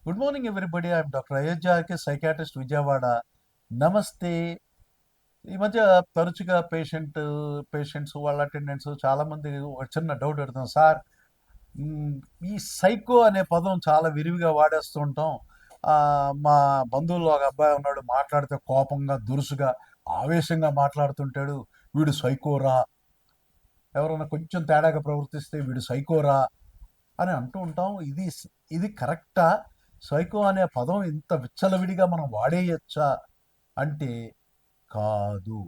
Good morning everybody. I'm doctor Ayodhya RK, psychiatrist, Vijayawada. నమస్తే. ఈ మధ్య తరచుగా పేషెంట్స్ వాళ్ళ అటెండెంట్స్ చాలామంది ఒక చిన్న డౌట్ అడుగుతాం సార్. మ్, ఈ సైకో అనే పదం చాలా విరివిగా వాడేస్తూ ఉంటాం. ఆ, మా బంధువుల్లో ఒక అబ్బాయి ఉన్నాడు, మాట్లాడితే కోపంగా దురుసుగా ఆవేశంగా మాట్లాడుతుంటాడు. వీడు సైకోరా. ఎవరైనా కొంచెం తేడాగా ప్రవర్తిస్తే వీడు సైకోరా అని అంటూ ఉంటాం. ఇది కరెక్టా? సైకో అనే పదం ఇంత విచ్చలవిడిగా మనం వాడేయచ్చా అంటే కాదు.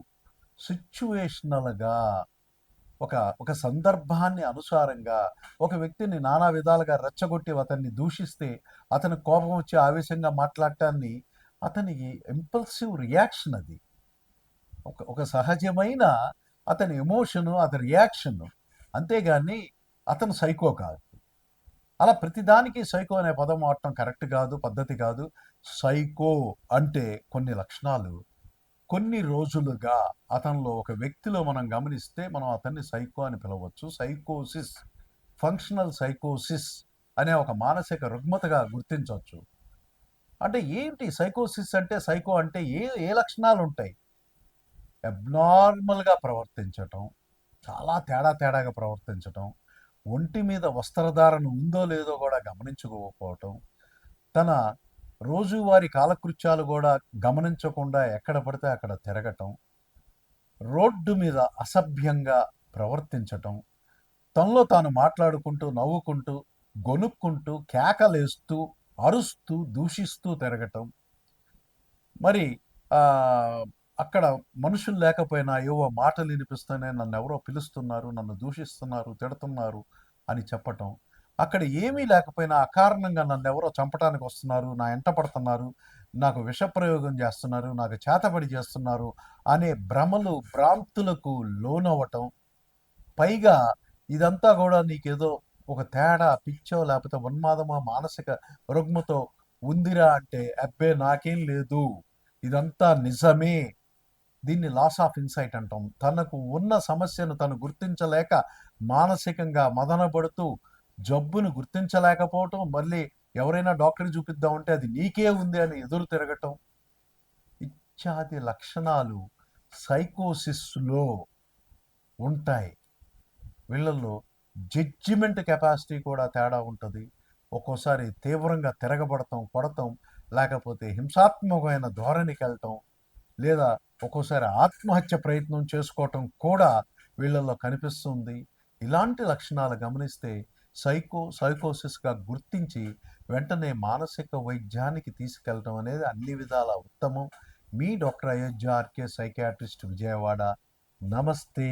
సిచ్యువేషనల్గా ఒక ఒక సందర్భాన్ని అనుసారంగా ఒక వ్యక్తిని నానా విధాలుగా రెచ్చగొట్టి అతన్ని దూషిస్తే అతని కోపం వచ్చి ఆవేశంగా మాట్లాడటాన్ని అతనికి ఇంపల్సివ్ రియాక్షన్ అది. ఒక సహజమైన అతని ఎమోషను, అతని రియాక్షన్. అంతేగాని అతను సైకో కాదు. అలా ప్రతిదానికి సైకో అనే పదం వాడటం కరెక్ట్ కాదు, పద్ధతి కాదు. సైకో అంటే కొన్ని లక్షణాలు కొన్ని రోజులుగా అతనిలో ఒక వ్యక్తిలో మనం గమనిస్తే మనం అతన్ని సైకో అని పిలవచ్చు. సైకోసిస్, ఫంక్షనల్ సైకోసిస్ అనే ఒక మానసిక రుగ్మతగా గుర్తించవచ్చు. అంటే ఏంటి సైకోసిస్ అంటే? సైకో అంటే ఏ ఏ లక్షణాలు ఉంటాయి? అబ్నార్మల్గా ప్రవర్తించటం, చాలా తేడాగా ప్రవర్తించటం, ఒంటి మీద వస్త్రధారణ ఉందో లేదో కూడా గమనించుకోకపోవటం, తన రోజువారీ కాలకృత్యాలు కూడా గమనించకుండా ఎక్కడ పడితే అక్కడ తిరగటం, రోడ్డు మీద అసభ్యంగా ప్రవర్తించటం, తనలో తాను మాట్లాడుకుంటూ, నవ్వుకుంటూ, గొనుక్కుంటూ, కేకలేస్తూ, అరుస్తూ, దూషిస్తూ తిరగటం. మరి ఆ, అక్కడ మనుషులు లేకపోయినా ఏవో మాటలు వినిపిస్తున్నాయి, నన్ను ఎవరో పిలుస్తున్నారు, నన్ను దూషిస్తున్నారు, తిడుతున్నారు అని చెప్పటం. అక్కడ ఏమీ లేకపోయినా అకారణంగా నన్ను ఎవరో చంపడానికి వస్తున్నారు, నా ఎంట పడుతున్నారు, నాకు విషప్రయోగం చేస్తున్నారు, నాకు చేతబడి చేస్తున్నారు అనే భ్రమలు, భ్రాంతులకు లోనవ్వటం. పైగా ఇదంతా కూడా నీకేదో ఒక తేడా, పిచ్చో లేకపోతే ఉన్మాదమా, మానసిక రుగ్మతో ఉందిరా అంటే అబ్బే నాకేం లేదు, ఇదంతా నిజమే. దీన్ని లాస్ ఆఫ్ ఇన్సైట్ అంటాం. తనకు ఉన్న సమస్యను తను గుర్తించలేక మానసికంగా మదనపడుతూ జబ్బును గుర్తించలేకపోవటం, మళ్ళీ ఎవరైనా డాక్టర్కి చూపిద్దామంటే అది నీకే ఉంది అని ఎదురు తిరగటం, ఇత్యాది లక్షణాలు సైకోసిస్లో ఉంటాయి. వీళ్ళల్లో జడ్జిమెంట్ కెపాసిటీ కూడా తేడా ఉంటుంది. ఒక్కోసారి తీవ్రంగా తిరగబడటం, కొడటం, లేకపోతే హింసాత్మకమైన ధోరణికి వెళ్ళటం, లేదా ఒక్కోసారి ఆత్మహత్య ప్రయత్నం చేసుకోవటం కూడా వీళ్ళల్లో కనిపిస్తుంది. ఇలాంటి లక్షణాలు గమనిస్తే సైకోసిస్గా గుర్తించి వెంటనే మానసిక వైద్యానికి తీసుకెళ్ళటం అనేది అన్ని విధాల ఉత్తమం. మీ doctor Ayodhya RK, psychiatrist, Vijayawada. నమస్తే.